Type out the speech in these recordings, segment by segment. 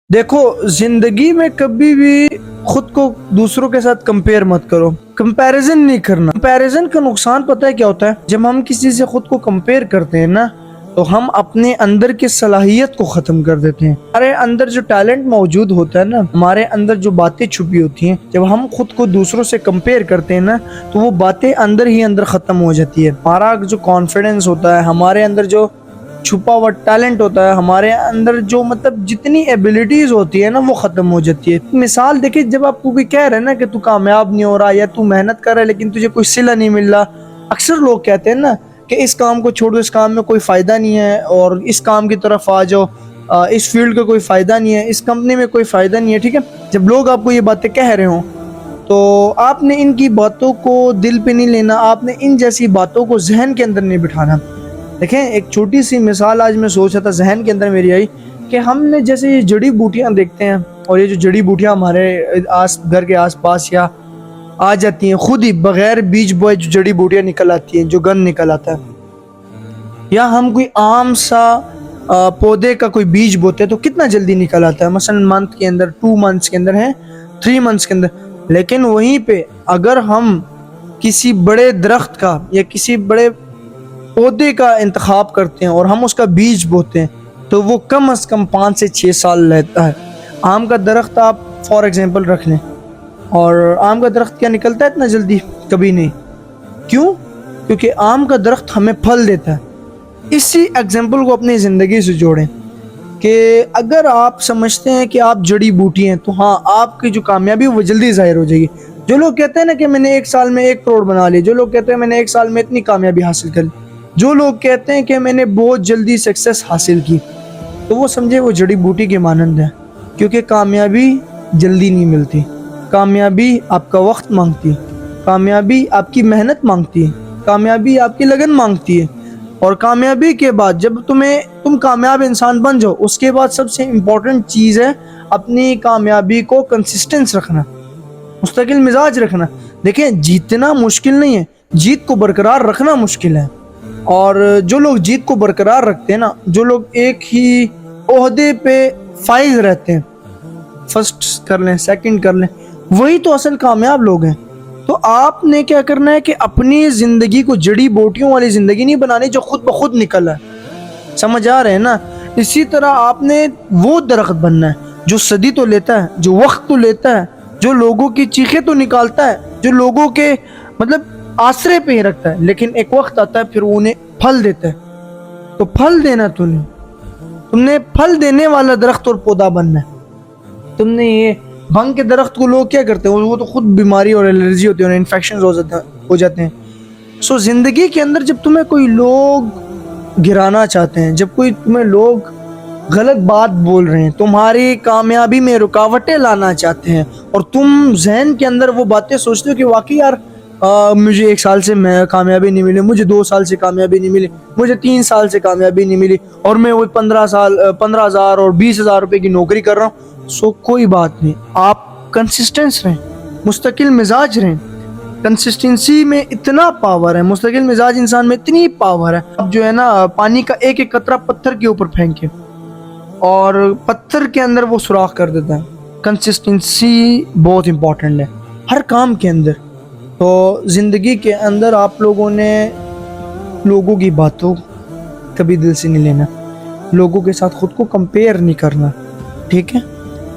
देखो, जिंदगी में कभी भी खुद को दूसरों के साथ कंपेयर मत करो। कंपैरिजन नहीं करना। कंपैरिजन का नुकसान पता है क्या होता है? जब हम किसी से खुद को कंपेयर करते हैं ना, तो हम अपने अंदर की सलाहियत को खत्म कर देते हैं। हमारे अंदर जो टैलेंट मौजूद होता है ना, हमारे अंदर जो बातें छुपी होती हैं, जब हम खुद को दूसरों से कंपेयर करते हैं ना, तो वो बातें अंदर ही अंदर खत्म हो जाती है। हमारा जो कॉन्फिडेंस होता है, हमारे अंदर जो छुपा हुआ टैलेंट होता है, हमारे अंदर जो मतलब जितनी एबिलिटीज होती है ना, वो खत्म हो जाती है। मिसाल देखिए, जब आपको कोई कह रहा है ना कि तू कामयाब नहीं हो रहा या तू मेहनत कर रहा है लेकिन तुझे कोई सिला नहीं मिल रहा, अक्सर लोग कहते हैं ना कि इस काम को छोड़ दो, इस काम में कोई फायदा नहीं है, और इस काम की तरफ आ जाओ, इस फील्ड का कोई फायदा नहीं है, इस कंपनी में कोई फायदा नहीं है। ठीक है, जब लोग आपको ये बातें कह रहे हो तो आपने इनकी बातों को दिल पे नहीं लेना, आपने इन जैसी बातों को जहन के अंदर नहीं बिठाना। देखें, एक छोटी सी मिसाल आज मैं सोचा था, जहन के अंदर मेरी आई कि हमने जैसे ये जड़ी बूटियां देखते हैं, और ये जो जड़ी बूटियां हमारे घर के आसपास या आ जाती हैं खुद ही बगैर बीज बोए, जो जड़ी बूटियां निकल आती हैं, जो गन निकल आता है, या हम कोई आम सा पौधे का कोई बीज बोते हैं तो कितना जल्दी निकल आता है, मसलन मंथ के अंदर, 2 मंथ्स के अंदर है, 3 मंथ्स के अंदर। लेकिन वहीं पे अगर हम किसी बड़े दरख्त का या किसी बड़े पौधे का इंतखाब करते हैं और हम उसका बीज बोते हैं, तो वो कम से कम 5 से 6 साल रहता है। आम का दरख्त आप फॉर एग्जांपल रख लें, और आम का दरख्त क्या निकलता है इतना जल्दी? कभी नहीं। क्यों? क्योंकि आम का दरख्त हमें फल देता है। इसी एग्जांपल को अपनी ज़िंदगी से जोड़ें कि अगर आप समझते हैं कि आप जड़ी बूटी हैं, तो हाँ, आपकी जो कामयाबी वो जल्दी ज़ाहिर हो जाएगी। जो लोग कहते हैं ना कि मैंने 1 साल में 1 करोड़ बना ली, जो लोग कहते हैं मैंने 1 साल में इतनी कामयाबी हासिल कर ली, जो लोग कहते हैं कि मैंने बहुत जल्दी सक्सेस हासिल की, तो वो समझे वो जड़ी बूटी के मानंद है। क्योंकि कामयाबी जल्दी नहीं मिलती। कामयाबी आपका वक्त मांगती है, कामयाबी आपकी मेहनत मांगती है, कामयाबी आपकी लगन मांगती है। और कामयाबी के बाद जब तुम कामयाब इंसान बन जाओ, उसके बाद सबसे इम्पोर्टेंट चीज़ है अपनी कामयाबी को कंसिस्टेंस रखना, मुस्तकिल मिजाज रखना। देखें, जीतना मुश्किल नहीं है, जीत को बरकरार रखना मुश्किल है। और जो लोग जीत को बरकरार रखते हैं ना, जो लोग एक ही ओहदे पे फाइज रहते हैं, फर्स्ट कर लें, सेकंड कर लें, वही तो असल कामयाब लोग हैं। तो आपने क्या करना है कि अपनी ज़िंदगी को जड़ी बूटियों वाली ज़िंदगी नहीं बनानी जो खुद ब खुद निकल है। समझ आ रहे हैं ना? इसी तरह आपने वो दरख्त बनना है जो सदी तो लेता है, जो वक्त तो लेता है, जो लोगों की चीखें तो निकालता है, जो लोगों के मतलब आसरे पे ही रखता है, लेकिन एक वक्त आता है फिर उन्हें फल देता है। तो फल देना तुमने फल देने वाला दरख्त और पौधा बनना है। तुमने ये भंग के दरख्त को लोग क्या करते हैं, वो तो खुद बीमारी और एलर्जी होती है, इन्फेक्शन हो जाते हैं। सो जिंदगी के अंदर जब तुम्हें कोई लोग गिराना चाहते हैं, जब कोई तुम्हें लोग गलत बात बोल रहे हैं, तुम्हारी कामयाबी में रुकावटें लाना चाहते हैं, और तुम जहन के अंदर वो बातें सोचते हो कि वाकई यार मुझे 1 साल से मैं कामयाबी नहीं मिली, मुझे 2 साल से कामयाबी नहीं मिली, मुझे 3 साल से कामयाबी नहीं मिली, और मैं वो 15,000 और 20,000 रुपए की नौकरी कर रहा हूँ। सो कोई बात नहीं, आप कंसिस्टेंस रहें, मुस्तकिल मिजाज रहें। कंसिस्टेंसी में इतना पावर है, मुस्तकिल मिजाज इंसान में इतनी पावर है। अब जो है ना, पानी का एक एक कतरा पत्थर के ऊपर फेंके और पत्थर के अंदर वो सुराख कर देता है। कंसिस्टेंसी बहुत इंपॉर्टेंट है हर काम के अंदर। तो ज़िंदगी के अंदर आप लोगों ने लोगों की बातों कभी दिल से नहीं लेना, लोगों के साथ ख़ुद को कंपेयर नहीं करना। ठीक है?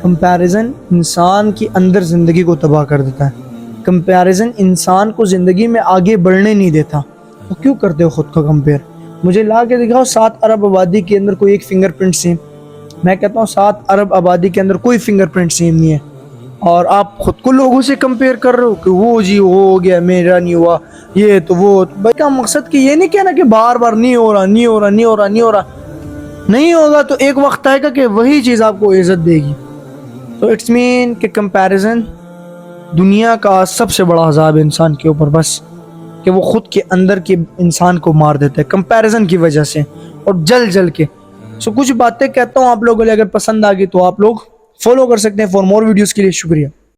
कंपैरिजन इंसान की अंदर ज़िंदगी को तबाह कर देता है। कंपैरिजन इंसान को ज़िंदगी में आगे बढ़ने नहीं देता। तो क्यों करते हो ख़ुद को कंपेयर? मुझे ला के दिखाओ 7 अरब आबादी के अंदर कोई एक फिंगरप्रिंट सेम। मैं कहता हूँ 7 अरब आबादी के अंदर कोई फिंगरप्रिंट सेम नहीं है, और आप खुद को लोगों से कंपेयर कर रहे हो कि वो जी वो हो गया, मेरा नहीं हुआ, ये तो वो। तो भाई का मकसद कि ये नहीं कहना कि बार बार नहीं हो रहा, नहीं हो रहा, नहीं हो रहा, नहीं हो रहा। नहीं होगा तो एक वक्त आएगा कि वही चीज़ आपको इज्जत देगी। तो इट्स मीन कि कंपैरिजन दुनिया का सबसे बड़ा अज़ाब है इंसान के ऊपर, बस कि वो खुद के अंदर के इंसान को मार देता है कंपैरिजन की वजह से, और जल के। सो कुछ बातें कहता हूँ, आप लोगों को अगर पसंद आ गई तो आप लोग फॉलो कर सकते हैं। फॉर मोर वीडियोज़ के लिए शुक्रिया।